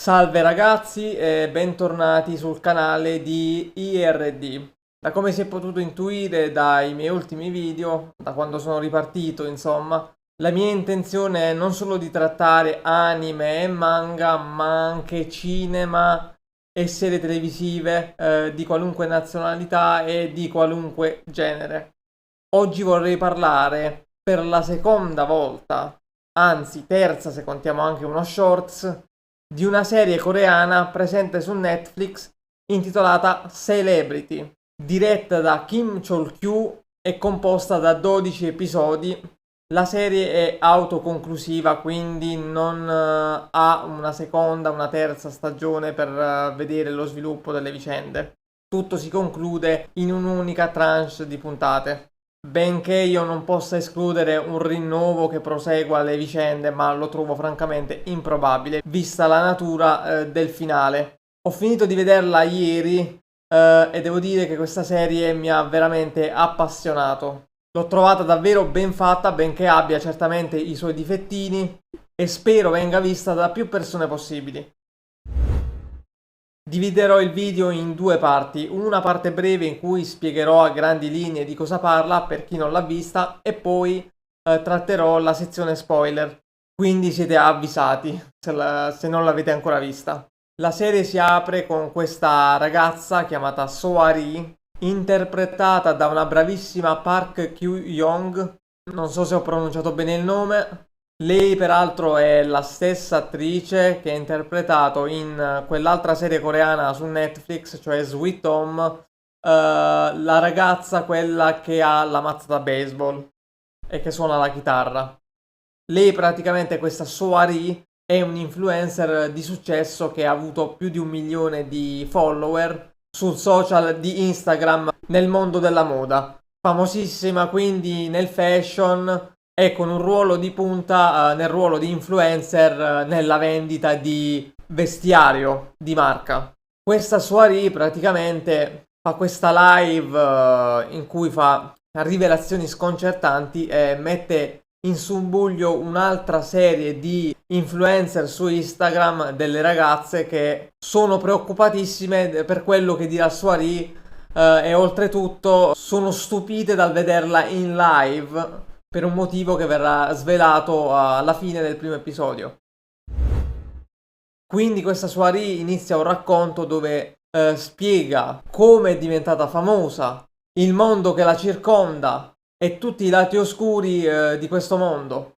Salve ragazzi e bentornati sul canale di IRD. Da come si è potuto intuire dai miei ultimi video, da quando sono ripartito, insomma, la mia intenzione è non solo di trattare anime e manga, ma anche cinema e serie televisive di qualunque nazionalità e di qualunque genere. Oggi vorrei parlare per la seconda volta, anzi terza se contiamo anche uno shorts, di una serie coreana presente su Netflix intitolata Celebrity, diretta da Kim Chol-kyu e composta da 12 episodi. La serie è autoconclusiva, quindi non ha una seconda, una terza stagione per vedere lo sviluppo delle vicende. Tutto si conclude in un'unica tranche di puntate. Benché io non possa escludere un rinnovo che prosegua le vicende, ma lo trovo francamente improbabile, vista la natura del finale. Ho finito di vederla ieri e devo dire che questa serie mi ha veramente appassionato. L'ho trovata davvero ben fatta, benché abbia certamente i suoi difettini, e spero venga vista da più persone possibili. Dividerò il video in due parti, una parte breve in cui spiegherò a grandi linee di cosa parla per chi non l'ha vista e poi tratterò la sezione spoiler, quindi siete avvisati se non l'avete ancora vista. La serie si apre con questa ragazza chiamata Soari, interpretata da una bravissima Park Kyu-young, non so se ho pronunciato bene il nome. Lei peraltro è la stessa attrice che ha interpretato in quell'altra serie coreana su Netflix, cioè Sweet Home, la ragazza quella che ha la mazza da baseball e che suona la chitarra. Lei praticamente, questa Soari, è un influencer di successo che ha avuto più di 1 milione di follower sul social di Instagram nel mondo della moda. Famosissima quindi nel fashion e con un ruolo di punta nel ruolo di influencer nella vendita di vestiario di marca. Questa Soirée praticamente fa questa live in cui fa rivelazioni sconcertanti e mette in subbuglio un'altra serie di influencer su Instagram, delle ragazze che sono preoccupatissime per quello che dirà Soirée e oltretutto sono stupite dal vederla in live per un motivo che verrà svelato alla fine del primo episodio. Quindi questa Soirée inizia un racconto dove spiega come è diventata famosa, il mondo che la circonda e tutti i lati oscuri di questo mondo.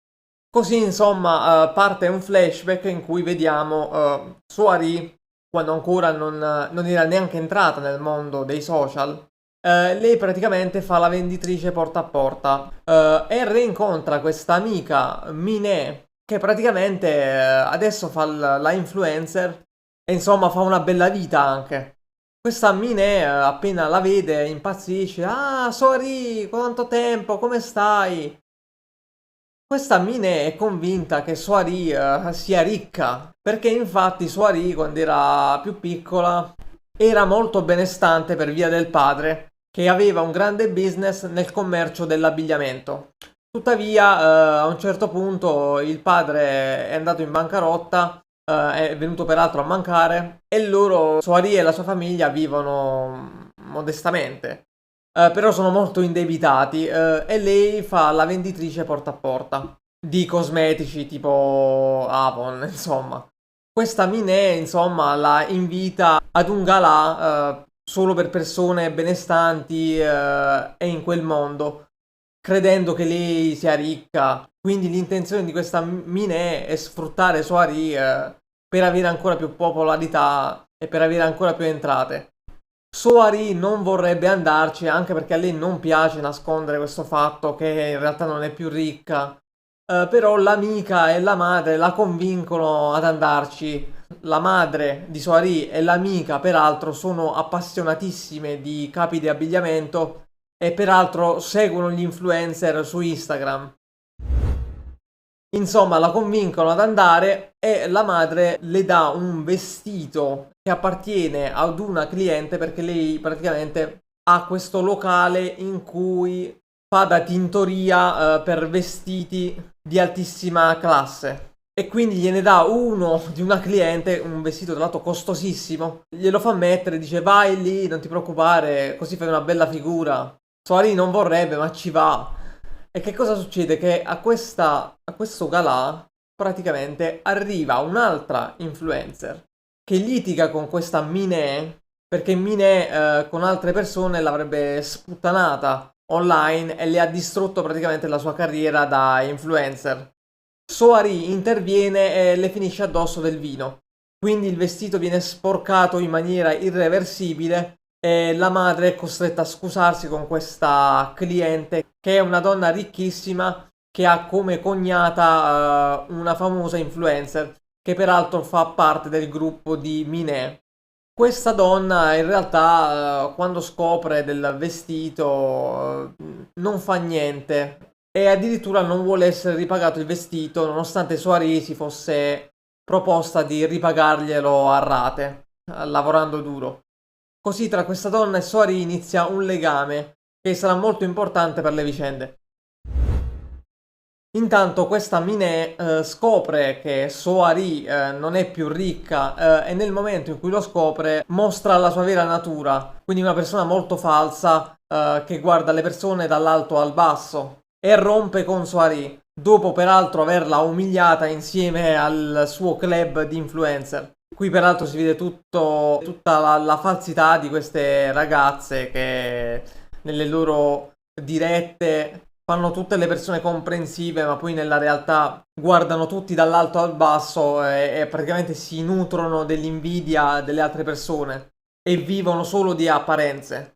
Così insomma parte un flashback in cui vediamo Soirée quando ancora non era neanche entrata nel mondo dei social. Lei praticamente fa la venditrice porta a porta e rincontra questa amica Minè che praticamente adesso fa la influencer e insomma fa una bella vita anche. Questa Minè appena la vede impazzisce: "Ah, Sori, quanto tempo, come stai?" Questa Minè è convinta che Soirée sia ricca, perché infatti Soirée quando era più piccola era molto benestante per via del padre, che aveva un grande business nel commercio dell'abbigliamento. Tuttavia, a un certo punto il padre è andato in bancarotta, è venuto peraltro a mancare, e loro, Soirée e la sua famiglia, vivono modestamente. Però sono molto indebitati e lei fa la venditrice porta a porta di cosmetici tipo Avon, insomma. Questa Minè, insomma, la invita ad un galà solo per persone benestanti e in quel mondo, credendo che lei sia ricca. Quindi l'intenzione di questa Minè è sfruttare Soirée per avere ancora più popolarità e per avere ancora più entrate. Soari non vorrebbe andarci anche perché a lei non piace nascondere questo fatto che in realtà non è più ricca. Però l'amica e la madre la convincono ad andarci. La madre di Soari e l'amica peraltro sono appassionatissime di capi di abbigliamento e peraltro seguono gli influencer su Instagram. Insomma, la convincono ad andare e la madre le dà un vestito che appartiene ad una cliente perché lei praticamente ha questo locale in cui fa da tintoria per vestiti di altissima classe e quindi gliene dà uno di una cliente, un vestito tra l'altro costosissimo, glielo fa mettere, dice vai lì, non ti preoccupare, così fai una bella figura. Soari non vorrebbe, ma ci va. E che cosa succede? Che a questo galà praticamente arriva un'altra influencer che litiga con questa Minè perché Minè con altre persone l'avrebbe sputtanata online e le ha distrutto praticamente la sua carriera da influencer. Soari interviene e le finisce addosso del vino. Quindi il vestito viene sporcato in maniera irreversibile e la madre è costretta a scusarsi con questa cliente che è una donna ricchissima che ha come cognata una famosa influencer che peraltro fa parte del gruppo di Minè. Questa donna in realtà quando scopre del vestito non fa niente e addirittura non vuole essere ripagato il vestito nonostante Soirée si fosse proposta di ripagarglielo a rate, lavorando duro. Così tra questa donna e Soirée inizia un legame che sarà molto importante per le vicende. Intanto questa Minè scopre che Soari non è più ricca e nel momento in cui lo scopre mostra la sua vera natura, quindi una persona molto falsa che guarda le persone dall'alto al basso e rompe con Soari, dopo peraltro averla umiliata insieme al suo club di influencer. Qui peraltro si vede tutta la falsità di queste ragazze che nelle loro dirette fanno tutte le persone comprensive, ma poi nella realtà guardano tutti dall'alto al basso e praticamente si nutrono dell'invidia delle altre persone e vivono solo di apparenze.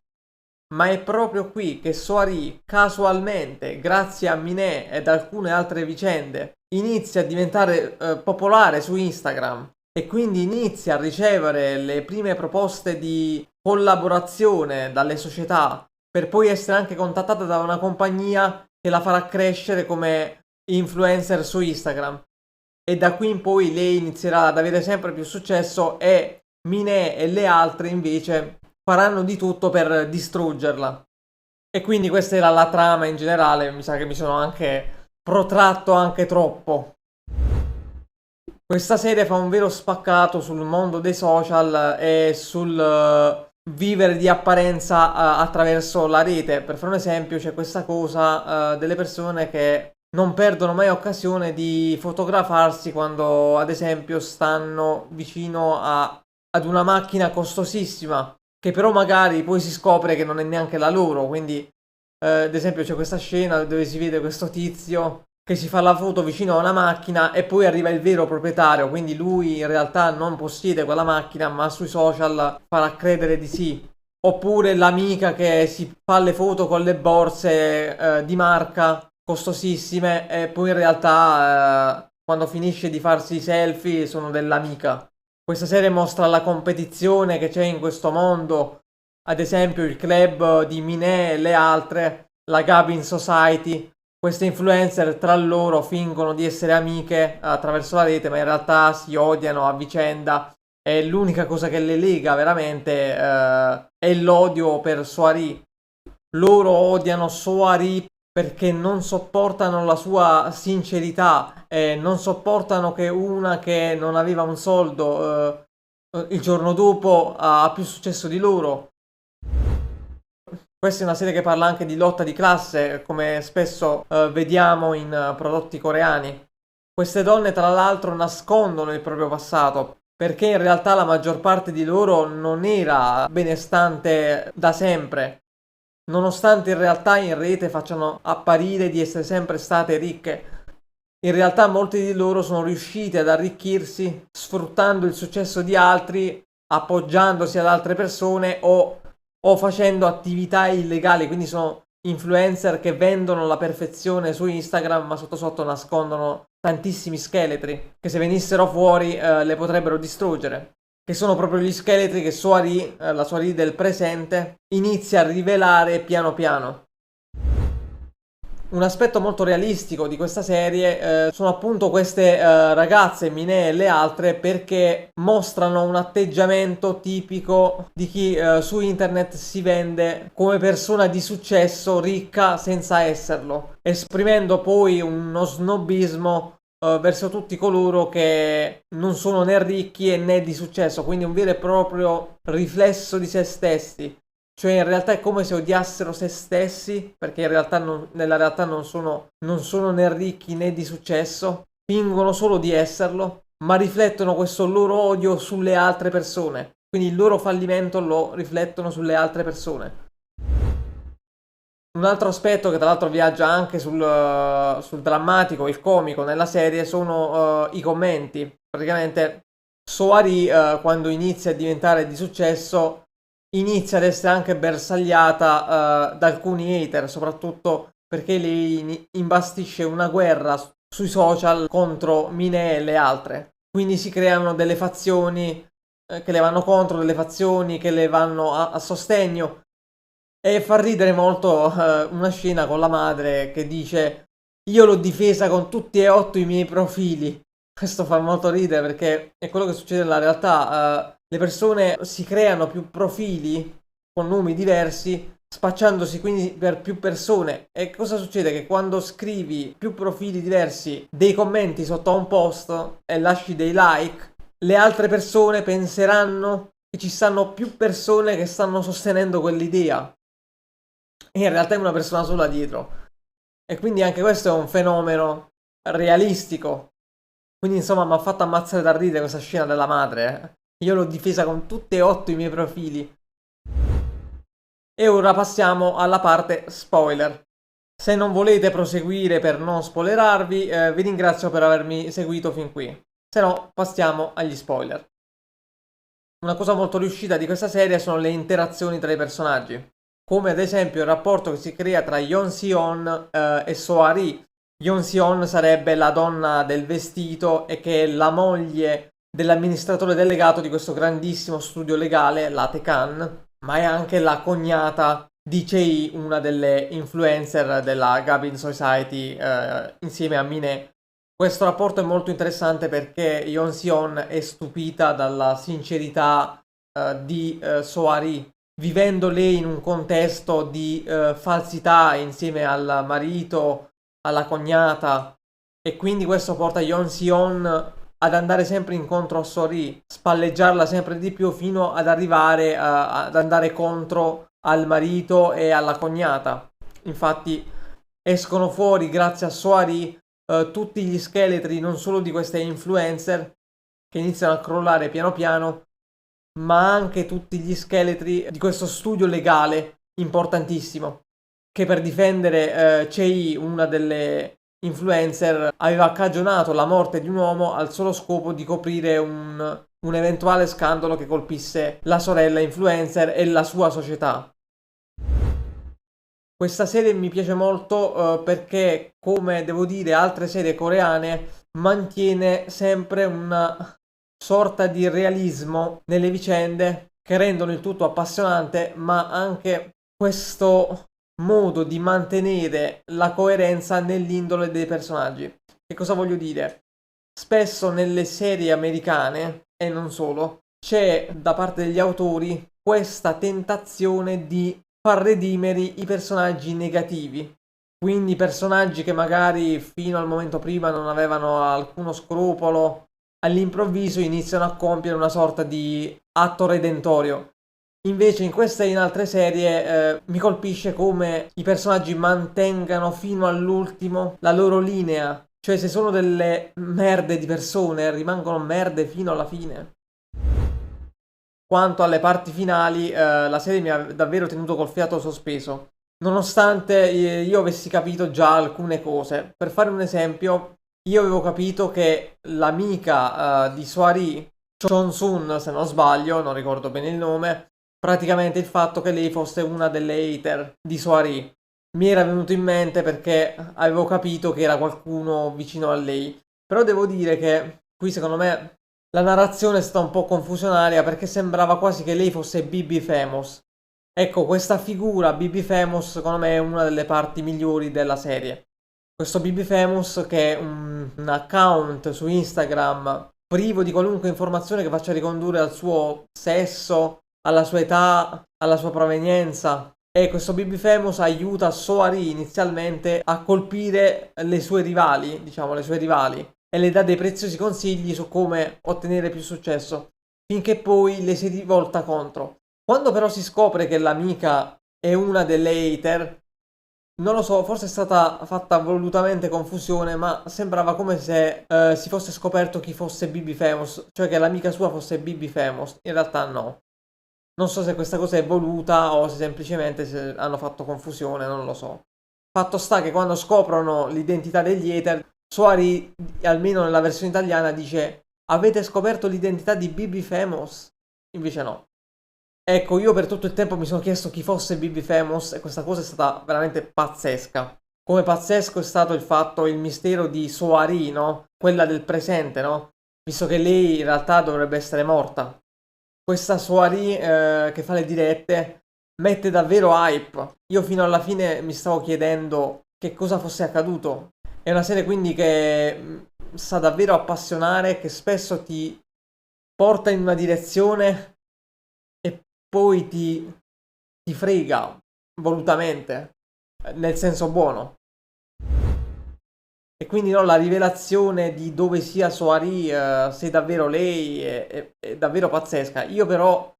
Ma è proprio qui che Soari casualmente, grazie a Minè ed alcune altre vicende, inizia a diventare popolare su Instagram e quindi inizia a ricevere le prime proposte di collaborazione dalle società per poi essere anche contattata da una compagnia che la farà crescere come influencer su Instagram. E da qui in poi lei inizierà ad avere sempre più successo e Minè e le altre invece faranno di tutto per distruggerla. E quindi questa era la trama in generale, mi sa che mi sono anche protratto anche troppo. Questa serie fa un vero spaccato sul mondo dei social e sul vivere di apparenza attraverso la rete. Per fare un esempio, c'è questa cosa delle persone che non perdono mai occasione di fotografarsi quando, ad esempio, stanno vicino ad una macchina costosissima, che però magari poi si scopre che non è neanche la loro. Quindi, ad esempio, c'è questa scena dove si vede questo tizio che si fa la foto vicino a una macchina e poi arriva il vero proprietario, quindi lui in realtà non possiede quella macchina, ma sui social farà credere di sì. Oppure l'amica che si fa le foto con le borse di marca costosissime e poi in realtà quando finisce di farsi i selfie sono dell'amica. Questa serie mostra la competizione che c'è in questo mondo, ad esempio il club di Minè e le altre, la Gabin Society. Queste influencer tra loro fingono di essere amiche attraverso la rete, ma in realtà si odiano a vicenda e l'unica cosa che le lega veramente è l'odio per Soirée. Loro odiano Soirée perché non sopportano la sua sincerità e non sopportano che una che non aveva un soldo il giorno dopo ha più successo di loro. Questa è una serie che parla anche di lotta di classe, come spesso vediamo in prodotti coreani. Queste donne, tra l'altro, nascondono il proprio passato, perché in realtà la maggior parte di loro non era benestante da sempre, nonostante in realtà in rete facciano apparire di essere sempre state ricche. In realtà molti di loro sono riusciti ad arricchirsi sfruttando il successo di altri, appoggiandosi ad altre persone o facendo attività illegali, quindi sono influencer che vendono la perfezione su Instagram, ma sotto sotto nascondono tantissimi scheletri che se venissero fuori le potrebbero distruggere. Che sono proprio gli scheletri che Soirée, la Soirée del presente, inizia a rivelare piano piano. Un aspetto molto realistico di questa serie sono appunto queste ragazze, Minè e le altre, perché mostrano un atteggiamento tipico di chi su internet si vende come persona di successo, ricca senza esserlo, esprimendo poi uno snobismo verso tutti coloro che non sono né ricchi né di successo, quindi un vero e proprio riflesso di se stessi. Cioè in realtà è come se odiassero se stessi, perché in realtà nella realtà non sono né ricchi né di successo, fingono solo di esserlo, ma riflettono questo loro odio sulle altre persone. Quindi il loro fallimento lo riflettono sulle altre persone. Un altro aspetto che tra l'altro viaggia anche sul drammatico, il comico nella serie sono i commenti. Praticamente Soari quando inizia a diventare di successo inizia ad essere anche bersagliata da alcuni hater, soprattutto perché lei imbastisce una guerra sui social contro Mine e le altre. Quindi si creano delle fazioni che le vanno contro, delle fazioni che le vanno a sostegno. E fa ridere molto una scena con la madre che dice: io l'ho difesa con tutti e 8 i miei profili. Questo fa molto ridere perché è quello che succede nella realtà. Le persone si creano più profili con nomi diversi, spacciandosi quindi per più persone. E cosa succede? Che quando scrivi più profili diversi, dei commenti sotto a un post e lasci dei like, le altre persone penseranno che ci stanno più persone che stanno sostenendo quell'idea. E in realtà è una persona sola dietro. E quindi anche questo è un fenomeno realistico. Quindi insomma mi ha fatto ammazzare da ridere questa scena della madre. Io l'ho difesa con tutti e 8 i miei profili. E ora passiamo alla parte spoiler. Se non volete proseguire per non spoilerarvi, vi ringrazio per avermi seguito fin qui. Se no, passiamo agli spoiler. Una cosa molto riuscita di questa serie sono le interazioni tra i personaggi, come ad esempio il rapporto che si crea tra Yeon Si-on e So-ari. Yeon Si-on sarebbe la donna del vestito e che è la moglie dell'amministratore delegato di questo grandissimo studio legale, la Tecan, ma è anche la cognata di Chei, una delle influencer della Gabin Society insieme a Mine. Questo rapporto è molto interessante perché Yeon Si-on è stupita dalla sincerità di So-ari, vivendo lei in un contesto di falsità insieme al marito, alla cognata, e quindi questo porta Yeon Si-on ad andare sempre incontro a So-ri, spalleggiarla sempre di più fino ad arrivare ad andare contro al marito e alla cognata. Infatti escono fuori grazie a So-ri tutti gli scheletri non solo di queste influencer che iniziano a crollare piano piano, ma anche tutti gli scheletri di questo studio legale importantissimo, che per difendere Chei, una delle influencer, aveva cagionato la morte di un uomo al solo scopo di coprire un eventuale scandalo che colpisse la sorella influencer e la sua società. Questa serie mi piace molto perché, come devo dire, altre serie coreane mantiene sempre una sorta di realismo nelle vicende che rendono il tutto appassionante, ma anche questo modo di mantenere la coerenza nell'indole dei personaggi. Che cosa voglio dire? Spesso nelle serie americane, e non solo, c'è da parte degli autori questa tentazione di far redimere i personaggi negativi. Quindi personaggi che magari fino al momento prima non avevano alcuno scrupolo, all'improvviso iniziano a compiere una sorta di atto redentorio. Invece in queste e in altre serie mi colpisce come i personaggi mantengano fino all'ultimo la loro linea. Cioè se sono delle merde di persone, rimangono merde fino alla fine. Quanto alle parti finali, la serie mi ha davvero tenuto col fiato sospeso, nonostante io avessi capito già alcune cose. Per fare un esempio, io avevo capito che l'amica di So-ri, Chon-sun, se non sbaglio, non ricordo bene il nome, praticamente il fatto che lei fosse una delle hater di So-ri mi era venuto in mente perché avevo capito che era qualcuno vicino a lei. Però devo dire che qui secondo me la narrazione è stata un po' confusionaria perché sembrava quasi che lei fosse BB Famous. Ecco, questa figura BB Famous secondo me è una delle parti migliori della serie. Questo BB Famous che è un account su Instagram privo di qualunque informazione che faccia ricondurre al suo sesso, alla sua età, alla sua provenienza. E questo BB Famous aiuta So-ri inizialmente a colpire le sue rivali, diciamo le sue rivali. e le dà dei preziosi consigli su come ottenere più successo, finché poi le si rivolta contro. Quando però si scopre che l'amica è una delle hater, non lo so, forse è stata fatta volutamente confusione, ma sembrava come se si fosse scoperto chi fosse Bibi Famous, cioè che l'amica sua fosse Bibi Famous. In realtà no. Non so se questa cosa è voluta o se semplicemente hanno fatto confusione, non lo so. Fatto sta che quando scoprono l'identità degli hater, Soari, almeno nella versione italiana, dice: avete scoperto l'identità di Bibi Famous? Invece no. Ecco, io per tutto il tempo mi sono chiesto chi fosse Bibi Famous e questa cosa è stata veramente pazzesca. Come pazzesco è stato il mistero di Soari, no? Quella del presente, no? Visto che lei in realtà dovrebbe essere morta. Questa Soari che fa le dirette mette davvero hype. Io fino alla fine mi stavo chiedendo che cosa fosse accaduto. È una serie quindi che sa davvero appassionare, che spesso ti porta in una direzione e poi ti frega volutamente, nel senso buono. E quindi no, la rivelazione di dove sia Soari, se davvero lei, è davvero pazzesca. Io però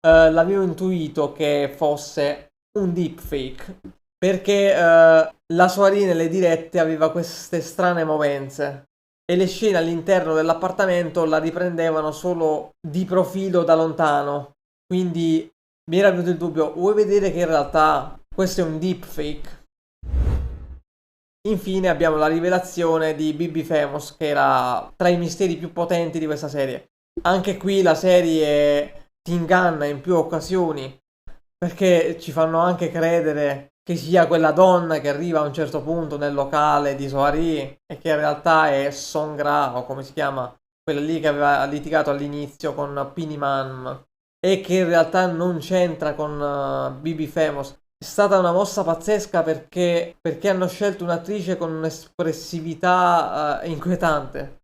l'avevo intuito che fosse un deepfake, perché la Soari nelle dirette aveva queste strane movenze e le scene all'interno dell'appartamento la riprendevano solo di profilo da lontano. Quindi mi era venuto il dubbio, vuoi vedere che in realtà questo è un deepfake? Infine abbiamo la rivelazione di Bibi Famous, che era tra i misteri più potenti di questa serie. Anche qui la serie ti inganna in più occasioni, perché ci fanno anche credere che sia quella donna che arriva a un certo punto nel locale di Soari e che in realtà è Songra, o come si chiama, quella lì che aveva litigato all'inizio con Pini Man, e che in realtà non c'entra con Bibi Famous. È stata una mossa pazzesca perché hanno scelto un'attrice con un'espressività inquietante.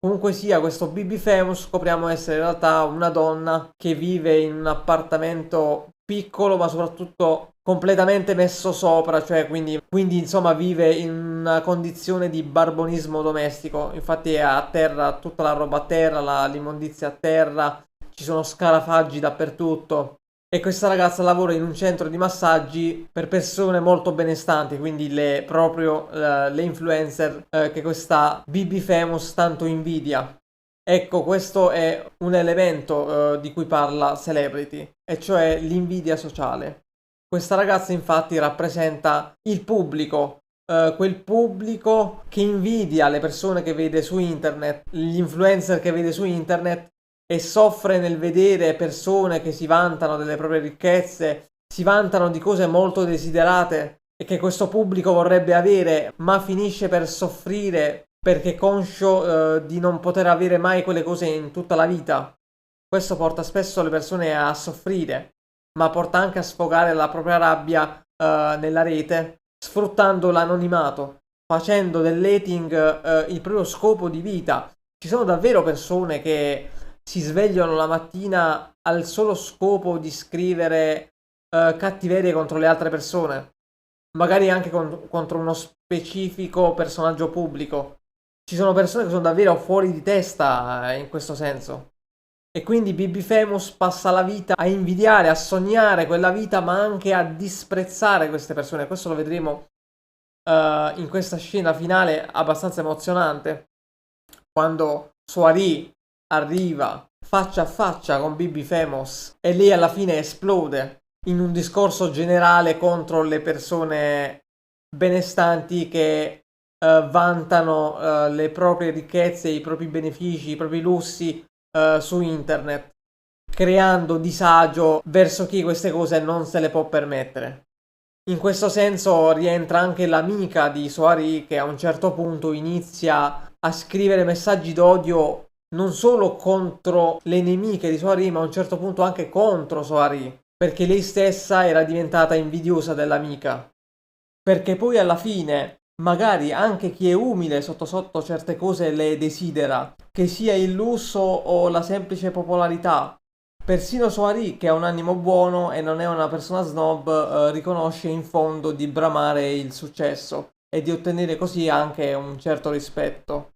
Comunque sia, questo Bibi Famous scopriamo essere in realtà una donna che vive in un appartamento piccolo ma soprattutto completamente messo sopra, cioè quindi insomma vive in una condizione di barbonismo domestico. Infatti è a terra, tutta la roba a terra, l'immondizia a terra, ci sono scarafaggi dappertutto. E questa ragazza lavora in un centro di massaggi per persone molto benestanti, quindi proprio le influencer che questa Bibi Famous tanto invidia. Ecco, questo è un elemento di cui parla Celebrity, e cioè l'invidia sociale. Questa ragazza infatti rappresenta il pubblico, quel pubblico che invidia le persone che vede su internet, gli influencer che vede su internet, e soffre nel vedere persone che si vantano delle proprie ricchezze, si vantano di cose molto desiderate e che questo pubblico vorrebbe avere, ma finisce per soffrire perché conscio di non poter avere mai quelle cose in tutta la vita. Questo porta spesso le persone a soffrire, ma porta anche a sfogare la propria rabbia nella rete, sfruttando l'anonimato, facendo dell'hating il proprio scopo di vita. Ci sono davvero persone che si svegliano la mattina al solo scopo di scrivere cattiverie contro le altre persone, magari anche contro uno specifico personaggio pubblico. Ci sono persone che sono davvero fuori di testa in questo senso. E quindi Bibi Famous passa la vita a invidiare, a sognare quella vita, ma anche a disprezzare queste persone. Questo lo vedremo in questa scena finale abbastanza emozionante, quando Soari arriva faccia a faccia con Bibi Famous e lei alla fine esplode in un discorso generale contro le persone benestanti che vantano le proprie ricchezze, i propri benefici, i propri lussi su internet, creando disagio verso chi queste cose non se le può permettere. In questo senso rientra anche l'amica di Soari, che a un certo punto inizia a scrivere messaggi d'odio non solo contro le nemiche di Soari, ma a un certo punto anche contro Soari, perché lei stessa era diventata invidiosa dell'amica. Perché poi alla fine magari anche chi è umile sotto sotto certe cose le desidera, che sia il lusso o la semplice popolarità. Persino Soari, che ha un animo buono e non è una persona snob, riconosce in fondo di bramare il successo e di ottenere così anche un certo rispetto.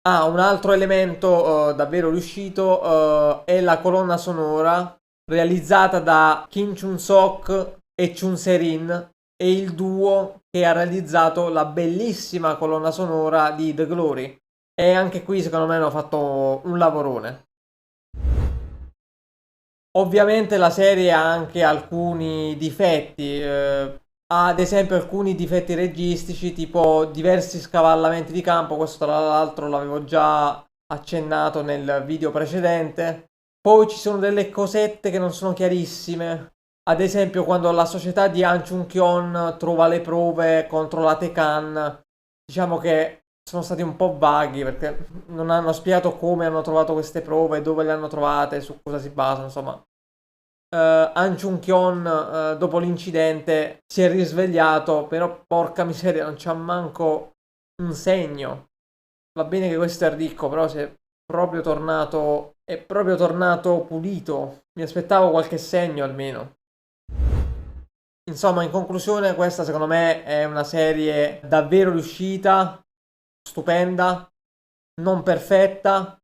Ah, un altro elemento davvero riuscito è la colonna sonora realizzata da Kim Chun-sok e Chun Serin, e il duo che ha realizzato la bellissima colonna sonora di The Glory. E anche qui secondo me hanno fatto un lavorone. Ovviamente la serie ha anche alcuni difetti, ha ad esempio alcuni difetti registici, tipo diversi scavallamenti di campo, questo tra l'altro l'avevo già accennato nel video precedente. Poi ci sono delle cosette che non sono chiarissime, ad esempio quando la società di Han Chun-kyon trova le prove contro la Tekan, diciamo che sono stati un po' vaghi perché non hanno spiegato come hanno trovato queste prove, dove le hanno trovate, su cosa si basano, insomma. Han Chun-kyon dopo l'incidente si è risvegliato, però porca miseria non c'ha manco un segno. Va bene che questo è ricco, però se è proprio tornato pulito. Mi aspettavo qualche segno almeno. Insomma, in conclusione, questa secondo me è una serie davvero riuscita, stupenda, non perfetta,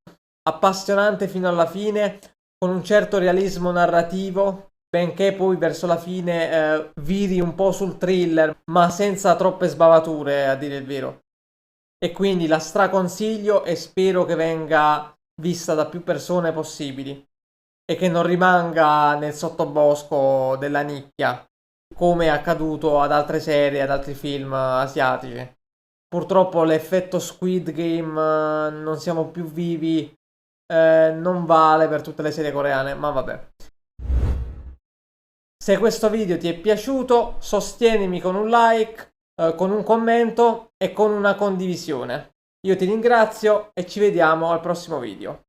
appassionante fino alla fine, con un certo realismo narrativo, benché poi verso la fine viri un po' sul thriller, ma senza troppe sbavature, a dire il vero. E quindi la straconsiglio e spero che venga vista da più persone possibili e che non rimanga nel sottobosco della nicchia, come è accaduto ad altre serie, ad altri film asiatici. Purtroppo l'effetto Squid Game, non siamo più vivi, non vale per tutte le serie coreane, ma vabbè. Se questo video ti è piaciuto, sostienimi con un like, con un commento e con una condivisione. Io ti ringrazio e ci vediamo al prossimo video.